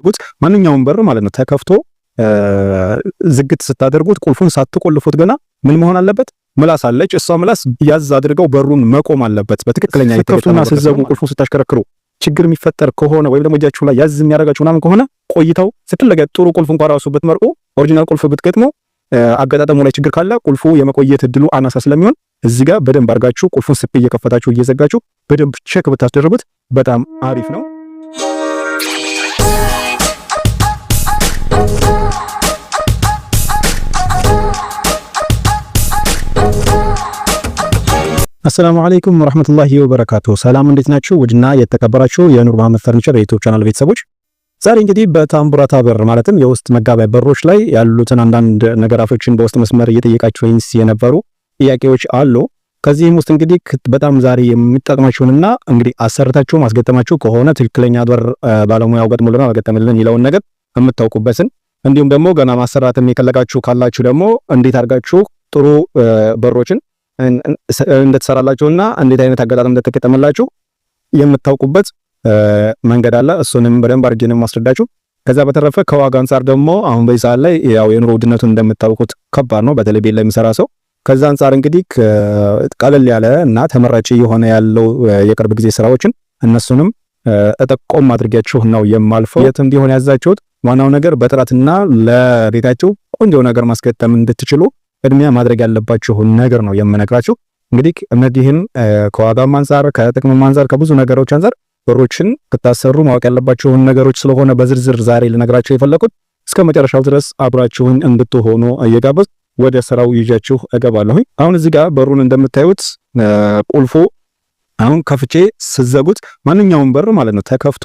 ጉት ማንኛውም በር ማለት ነው ተከፍቶ ዝግት ስታደርጉት ቁልፉን ሳትቆልፉት ገና ምን መሆን አለበት? ምላስ አለች። እሷ ምላስ ያዝ አድርገው በሩን መቆም አለበት። በትክክለኛ የተከፍቱና ሲዘጉ ቁልፉን ስታሽከረክሩ ችግር የሚፈጠር ከሆነ ወይም ደግሞ እጃችሁ ላይ ያዝ የሚያረጋችሁ ምናምን ከሆነ ቆይታው ስትለገ ጥሩ ቁልፍ እንኳን ራሱ ብትመርቁ ኦሪጂናል ቁልፍ ብትገጥሙ አገጣጣሙ ላይ ችግር ካለ ቁልፉ የመቆየት እድሉ አናሳ ስለሚሆን እዚህ ጋር በደንብ አርጋችሁ ቁልፉን ስፕ እየከፈታችሁ እየዘጋችሁ በደንብ ቼክ ብታስደርቡት በጣም አሪፍ ነው። አሰላሙ አለይኩም ወራህመቱላሂ ወበረካቱሁ። ሰላም እንዴት ናችሁ? ውድና የተከበራችሁ የኑር መሐመድ ፈርኒቸር የዩቲዩብ ቻናል ቤተሰቦች ዛሬ እንግዲህ በታምቡራታ በር ማለትም የውስጥ መጋቢያ በሮች ላይ ያሉትን አንዳንድ ነገራቶችን በውስጥ መስመር እየጠየቃችሁ ወይስ የነበሩ ጥያቄዎች አሉ። ከዚህም ውስጥ እንግዲህ በጣም ዛሬ የሚጠቅማችሁንና እንግዲህ አሰርታችሁ ማስገጠማችሁ ከሆነ ትክክለኛ በር ባለሙያው ገጥሞልና አልገጠመልን ይለውን ነገር የምታውቁበትን እንዲሁም ደግሞ ገና ማሰራትም የከለጋችሁ ካላችሁ ደግሞ እንዴት አድርጋችሁ ጥሩ በሮችን እንደተሰራላችሁና እንዴት አይነት አገጣጣም እንደተገጠመላችሁ የምታውቁበት መንገድ አለ። እሱንም በደንብ አድርጌን ማስረዳችሁ። ከዛ በተረፈ ከዋጋ አንፃር ደግሞ አሁን በዚህ ሰዓት ላይ ያው የኑሮ ውድነቱን እንደምታውቁት ከባድ ነው፣ በተለይ ቤት ላይ የሚሰራ ሰው። ከዛ አንፃር እንግዲህ ቀለል ያለ እና ተመራጭ የሆነ ያለው የቅርብ ጊዜ ስራዎችን እነሱንም እጠቆም አድርጋችሁ ነው የማልፈው። የትም ቢሆን ያዛችሁት ዋናው ነገር በጥራትና ለቤታችሁ ቆንጆ ነገር ማስገጠም እንድትችሉ ቅድሚያ ማድረግ ያለባችሁ ነገር ነው የምነግራችሁ። እንግዲህ እነዚህን ከዋጋም አንፃር ከጥቅምም አንፃር ከብዙ ነገሮች አንፃር በሮችን ክታሰሩ ማወቅ ያለባችሁን ነገሮች ስለሆነ በዝርዝር ዛሬ ልነግራችሁ የፈለኩት እስከ መጨረሻው ድረስ አብራችሁን እንድትሆኑ እየጋበዝ ወደ ስራው ይዣችሁ እገባለሁ። አሁን እዚህ ጋር በሩን እንደምታዩት ቁልፉ አሁን ከፍቼ ስዘጉት ማንኛውም በር ማለት ነው ተከፍቶ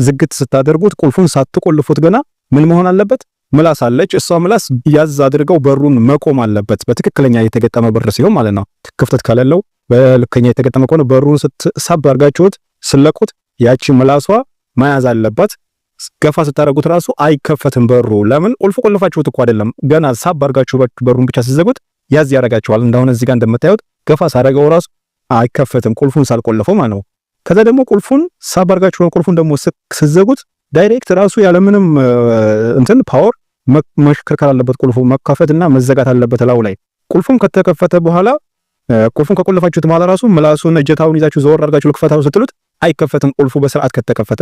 ዝግት ስታደርጉት ቁልፉን ሳትቆልፉት ገና ምን መሆን አለበት? ምላስ አለች። እሷ ምላስ ያዝ አድርገው በሩን መቆም አለበት። በትክክለኛ የተገጠመ በር ሲሆን ማለት ነው። ክፍተት ከሌለው በልከኛ የተገጠመ ከሆነ በሩን ሳብ አድርጋችሁት ስለቁት ያቺ ምላሷ መያዝ አለባት። ገፋ ስታደርጉት ራሱ አይከፈትም በሩ። ለምን? ቁልፉ ቆልፋችሁት እኮ አይደለም፣ ገና ሳብ አድርጋችሁ በሩን ብቻ ሲዘጉት ያዝ ያደርጋችኋል። እንደሆነ እዚህ ጋር እንደምታዩት ገፋ ሳደርገው ራሱ አይከፈትም ቁልፉን ሳልቆልፈው ማለት ነው። ከዛ ደግሞ ቁልፉን ሳብ አድርጋችሁ ቁልፉን ደግሞ ሲዘጉት ዳይሬክት ራሱ ያለምንም እንትን ፓወር መሽከርከር አለበት። ቁልፉ መከፈትና መዘጋት አለበት ላው ላይ። ቁልፉን ከተከፈተ በኋላ ቁልፉን ከቆለፋችሁት በኋላ ራሱ ምላሱን እጀታውን ይዛችሁ ዘወር አድርጋችሁ ልክፈታው ስትሉት አይከፈትም ቁልፉ በስርዓት ከተከፈተ።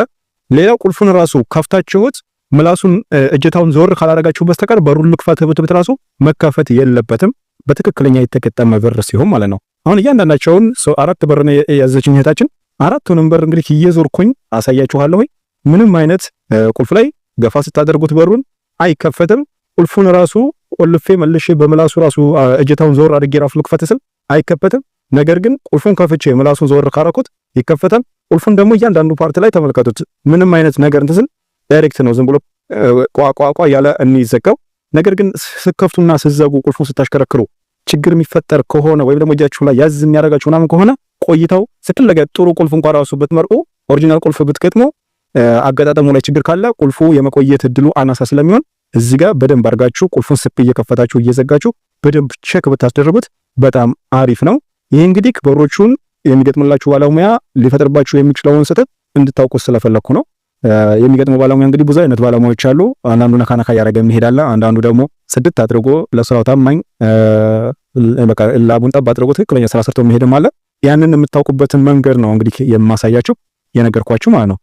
ሌላው ቁልፉን ራሱ ከፍታችሁት ምላሱን እጀታውን ዘወር ካላደረጋችሁ በስተቀር በሩን ልክፈት ብትብት ራሱ መከፈት የለበትም። በትክክለኛ የተገጠመ በር ሲሆን ማለት ነው። አሁን እያንዳንዳቸውን አራት በር ነው ያዘችኝ እህታችን። አራቱንም በር እንግዲህ እየዞርኩኝ አሳያችኋለሁ። ምንም አይነት ቁልፍ ላይ ገፋ ስታደርጉት በሩን አይከፈትም። ቁልፉን ራሱ ቆልፌ መልሼ በምላሱ ራሱ እጀታውን ዞር አድርጌ ራሱ ልክፈት ስል አይከፈትም። ነገር ግን ቁልፉን ከፍቼ ምላሱን ዞር ካረኩት ይከፈታል። ቁልፉን ደግሞ እያንዳንዱ ፓርት ላይ ተመልከቱት። ምንም አይነት ነገር እንትን ዳይሬክት ነው፣ ዝም ብሎ ቋቋቋ ያለ እንይዘጋው። ነገር ግን ስከፍቱና ስዘጉ ቁልፉን ስታሽከረክሩ ችግር የሚፈጠር ከሆነ ወይም ደግሞ እጃችሁ ላይ ያዝ የሚያረጋችሁ ምናምን ከሆነ ቆይታው ስትለገ ጥሩ ቁልፍ እንኳን ራሱ ብትመርቁ ኦሪጂናል ቁልፍ ብትገጥሙ አገጣጣሙ ላይ ችግር ካለ ቁልፉ የመቆየት እድሉ አናሳ ስለሚሆን እዚህ ጋር በደንብ አርጋችሁ ቁልፉን ስፕ እየከፈታችሁ እየዘጋችሁ በደንብ ቼክ ብታስደርቡት በጣም አሪፍ ነው። ይሄ እንግዲህ በሮቹን የሚገጥምላችሁ ባለሙያ ሊፈጥርባችሁ የሚችለውን ስህተት እንድታውቁ ስለፈለኩ ነው። የሚገጥሙ ባለሙያ እንግዲህ ብዙ አይነት ባለሙያዎች አሉ። አንዳንዱ ነካነካ ያረገ የሚሄዳለ፣ አንዳንዱ ደግሞ ስድት አድርጎ ለስራው ታማኝ በቃ ላቡን ጠብ አድርጎ ትክክለኛ ስራ ሰርቶ የሚሄድም አለ። ያንን የምታውቁበትን መንገድ ነው እንግዲህ የማሳያችሁ የነገርኳችሁ ማለት ነው።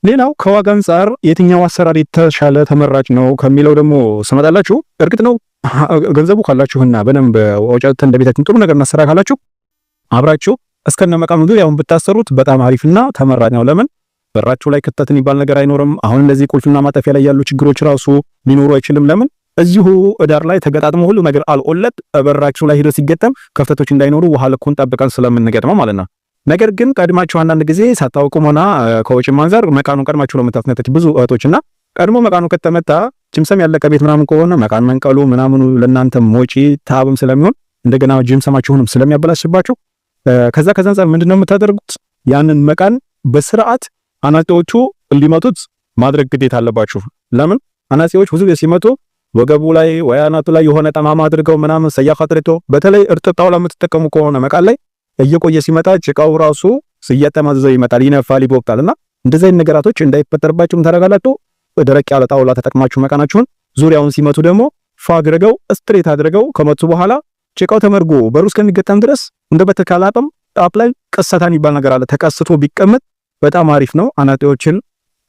ሌላው ከዋጋ አንፃር የትኛው አሰራር የተሻለ ተመራጭ ነው ከሚለው ደግሞ ስመጣላችሁ፣ እርግጥ ነው ገንዘቡ ካላችሁና በደንብ ወጫት እንደቤታችን ጥሩ ነገር እናሰራ ካላችሁ አብራችሁ እስከነ መቃኑ ዙሪያውን ብታሰሩት በጣም አሪፍና ተመራጭ ነው። ለምን? በራችሁ ላይ ክተት የሚባል ነገር አይኖርም። አሁን እንደዚህ ቁልፍና ማጠፊያ ላይ ያሉ ችግሮች ራሱ ሊኖሩ አይችልም። ለምን? እዚሁ ዳር ላይ ተገጣጥሞ ሁሉ ነገር አልቆለት በራችሁ ላይ ሄዶ ሲገጠም ክፍተቶች እንዳይኖሩ ውሃ ልኩን ጠብቀን ስለምንገጥመው ማለት ነው። ነገር ግን ቀድማችሁ አንዳንድ ጊዜ ሳታውቁም ሆነ ከወጪ አንፃር መቃኑን ቀድማችሁ ነው የምታስነቱት ብዙ እህቶችና ቀድሞ መቃኑ ከተመታ ጅምሰም ያለቀ ቤት ምናምን ከሆነ መቃን መንቀሉ ምናምኑ ለእናንተም ወጪ ታብም ስለሚሆን እንደገና ጅምሰማችሁንም ስለሚያበላሽባችሁ ከዛ አንፃር ምንድነው የምታደርጉት? ያንን መቃን በስርዓት አናጺዎቹ እንዲመቱት ማድረግ ግዴታ አለባችሁ። ለምን? አናጺዎች ብዙ ጊዜ ሲመቱ ወገቡ ላይ ወይ አናቱ ላይ የሆነ ጠማማ አድርገው ምናምን ሰያፋጥሪቶ በተለይ እርጥብ ጣውላ የምትጠቀሙ ከሆነ መቃን ላይ እየቆየ ሲመጣ ጭቃው ራሱ ሲያጠማዘው ይመጣል፣ ይነፋል፣ ይቦክታልና እንደዚህ አይነት ነገራቶች እንዳይፈጠርባችሁ ታደርጋላችሁ። ደረቅ ያለ ጣውላ ተጠቅማችሁ መቃናችሁን ዙሪያውን ሲመቱ ደግሞ ፋግረገው ስትሬት አድርገው ከመቱ በኋላ ጭቃው ተመርጎ በሩ እስከሚገጠም ድረስ እንደ በተካላጠም ጣፕ ላይ ቀሰታን ይባል ነገር አለ። ተቀስቶ ቢቀመጥ በጣም አሪፍ ነው። አናጤዎችን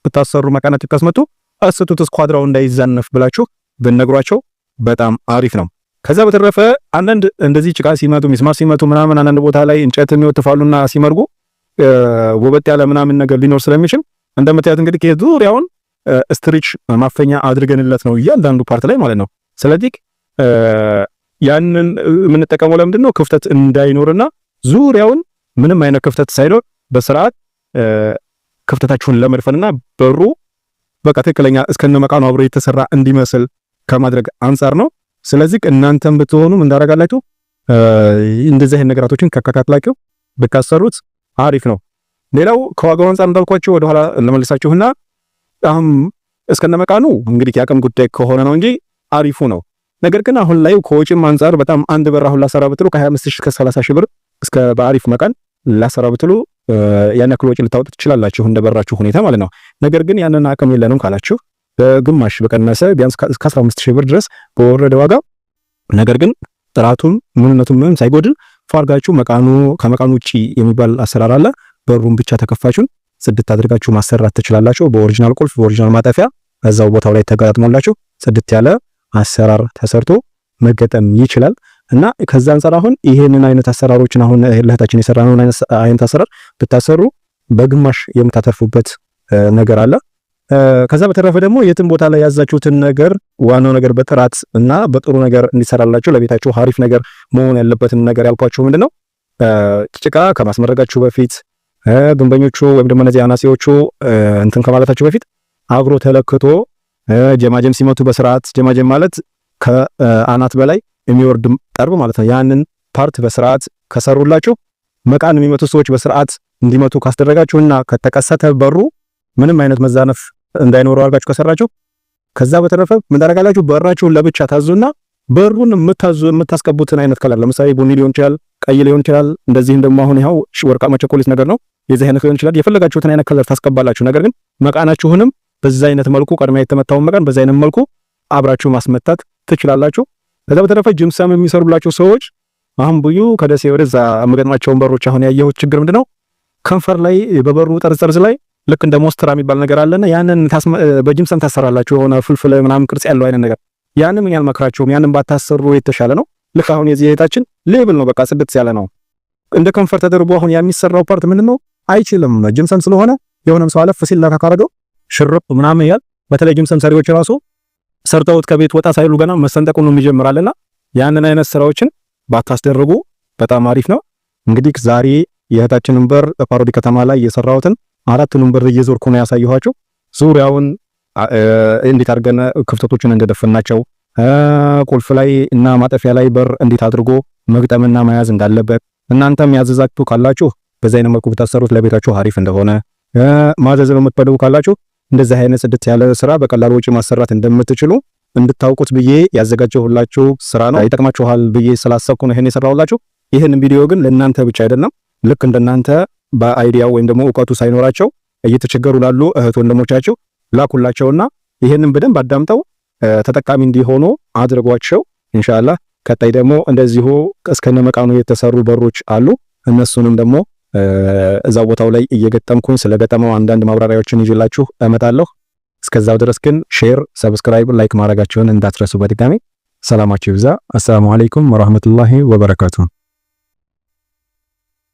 ብታሰሩ መቃናት ይከስመቱ አስቱት ስኳድራው እንዳይዛነፍ ብላችሁ ብነግሯቸው በጣም አሪፍ ነው። ከዛ በተረፈ አንዳንድ እንደዚህ ጭቃ ሲመቱ ሚስማር ሲመቱ ምናምን አንዳንድ ቦታ ላይ እንጨት የሚወጥፋሉና ሲመርጉ ወበጥ ያለ ምናምን ነገር ሊኖር ስለሚችል እንደምታዩት እንግዲህ ከዙሪያውን ስትሪች ማፈኛ አድርገንለት ነው እያንዳንዱ ፓርት ላይ ማለት ነው። ስለዚህ ያንን የምንጠቀመው ለምንድን ነው? ክፍተት እንዳይኖርና ዙሪያውን ምንም አይነት ክፍተት ሳይኖር በስርዓት ክፍተታችሁን ለመድፈንና በሩ በቃ ትክክለኛ እስከነመቃኑ አብሮ የተሰራ እንዲመስል ከማድረግ አንፃር ነው። ስለዚህ እናንተም ብትሆኑ ምን ታደርጋላችሁ? እንደዚህ አይነት ነገራቶችን ከካካትላችሁ ብታሰሩት አሪፍ ነው። ሌላው ከዋጋው አንፃር እንዳልኳችሁ ወደ ኋላ ለመልሳችሁና አሁን እስከነመቃኑ እንግዲህ ያቀም ጉዳይ ከሆነ ነው እንጂ አሪፉ ነው። ነገር ግን አሁን ላይ ከወጪም አንፃር በጣም አንድ በር አሁን ላሰራ ብትሉ ከ25000 እስከ 30000 ብር እስከ በአሪፍ መቃን ላሰራ ብትሉ ያን ያክል ወጪ ልታወጡ ትችላላችሁ እንደ በራችሁ ሁኔታ ማለት ነው። ነገር ግን ያንን አቅም የለንም ካላችሁ በግማሽ በቀነሰ ቢያንስ እስከ 15000 ብር ድረስ በወረደ ዋጋ ነገር ግን ጥራቱን ምንነቱን ምንም ሳይጎድል ፋርጋችሁ መቃኑ ከመቃኑ ውጪ የሚባል አሰራር አለ። በሩን ብቻ ተከፋቹን ጽድት አድርጋችሁ ማሰራት ትችላላችሁ። በኦሪጂናል ቁልፍ በኦሪጂናል ማጠፊያ እዛው ቦታው ላይ ተገጣጥሞላችሁ ጽድት ያለ አሰራር ተሰርቶ መገጠም ይችላል። እና ከዛ አንፃር አሁን ይሄንን አይነት አሰራሮችን አሁን ለህታችን የሰራነው አይነት አሰራር ብታሰሩ በግማሽ የምታተርፉበት ነገር አለ። ከዛ በተረፈ ደግሞ የትም ቦታ ላይ ያዛችሁትን ነገር ዋናው ነገር በጥራት እና በጥሩ ነገር እንዲሰራላችሁ ለቤታችሁ አሪፍ ነገር መሆን ያለበትን ነገር ያልኳችሁ ምንድነው ጭቃ ከማስመረጋችሁ በፊት ግንበኞቹ ወይም ደግሞ እነዚህ አናጺዎቹ እንትን ከማለታችሁ በፊት አብሮ ተለክቶ ጀማጀም ሲመቱ በስርዓት ጀማጀም ማለት ከአናት በላይ የሚወርድ ጠርብ ማለት ነው። ያንን ፓርት በስርዓት ከሰሩላችሁ መቃን የሚመቱ ሰዎች በስርዓት እንዲመቱ ካስደረጋችሁና ከተቀሰተ በሩ ምንም አይነት መዛነፍ እንዳይኖረው አድርጋችሁ ከሰራችሁ ከዛ በተረፈ ምን ታደርጋላችሁ? በራችሁን ለብቻ ታዙና በሩን የምታስቀቡትን አይነት ከለር ለምሳሌ ቡኒ ሊሆን ይችላል፣ ቀይ ሊሆን ይችላል። እንደዚህም ደግሞ አሁን ይሄው ወርቃማ ቸኮሌት ነገር ነው። የዚህ አይነት ሊሆን ይችላል። የፈለጋችሁትን አይነት ከለር ታስቀባላችሁ። ነገር ግን መቃናችሁንም በዛ አይነት መልኩ ቀድማ የተመታውን መቃን በዛ አይነት መልኩ አብራችሁ ማስመታት ትችላላችሁ። ከዛ በተረፈ ጅምሰም የሚሰሩላችሁ ሰዎች አሁን ብዙ ከደሴ ወደዛ መገጥማቸውን በሮች አሁን ያየሁት ችግር ምንድነው? ከንፈር ላይ በበሩ ጠርዝ ላይ ልክ እንደ ሞስትራ የሚባል ነገር አለና ያንን በጅምሰም ታሰራላችሁ። የሆነ ፍልፍል ምናምን ቅርጽ ያለው አይነት ነገር ያንን ምን ያልመክራችሁም ያንን ባታሰሩ የተሻለ ነው። ልክ አሁን የዚህ እህታችን ሌብል ነው፣ በቃ ጽድት ያለ ነው። እንደ ከንፈር ተደርጎ አሁን የሚሰራው ፓርት ምንድነው? አይችልም። ጅምሰም ስለሆነ የሆነም ሰው አለፍ ሲል ካረገው ሽርፕ ምናምን ያል በተለይ ጅምሰም ሰሪዎች ራሱ ሰርተውት ከቤት ወጣ ሳይሉ ገና መሰንጠቁን ነው የሚጀምራልና ያንን አይነት ስራዎችን ባታስደርጉ በጣም አሪፍ ነው። እንግዲህ ዛሬ የእህታችንን በር በፓሮዲ ከተማ ላይ የሰራሁትን አራቱንም በር እየዞርኩ ነው ያሳየኋችሁ። ዙሪያውን እንዴት አድርገን ክፍተቶችን እንደደፈናቸው ቁልፍ ላይ እና ማጠፊያ ላይ በር እንዴት አድርጎ መግጠምና መያዝ እንዳለበት እናንተም ያዘዛችሁ ካላችሁ በዛ አይነት መልኩ ብታሰሩት ለቤታችሁ አሪፍ እንደሆነ ማዘዝ ነው የምትፈልጉ ካላችሁ እንደዚህ አይነት ጽድት ያለ ስራ በቀላሉ ወጪ ማሰራት እንደምትችሉ እንድታውቁት ብዬ ያዘጋጀሁላችሁ ስራ ነው። ይጠቅማችኋል ብዬ ስላሰብኩ ነው ይሄን የሰራሁላችሁ። ይሄን ቪዲዮ ግን ለእናንተ ብቻ አይደለም፣ ልክ እንደናንተ በአይዲያው ወይም ደግሞ እውቀቱ ሳይኖራቸው እየተቸገሩ ላሉ እህት ወንድሞቻችሁ ላኩላቸውና ይሄንን በደንብ አዳምጠው ተጠቃሚ እንዲሆኑ አድርጓቸው። ኢንሻአላህ ቀጣይ ደግሞ እንደዚሁ እስከነ መቃኑ የተሰሩ በሮች አሉ። እነሱንም ደግሞ እዛው ቦታው ላይ እየገጠምኩኝ ስለገጠመው አንዳንድ ማብራሪያዎችን ይዤላችሁ እመጣለሁ። እስከዛው ድረስ ግን ሼር፣ ሰብስክራይብ፣ ላይክ ማድረጋችሁን እንዳትረሱ። በድጋሚ ሰላማችሁ ይብዛ። አሰላሙ አለይኩም ወራህመቱላሂ ወበረካቱሁ።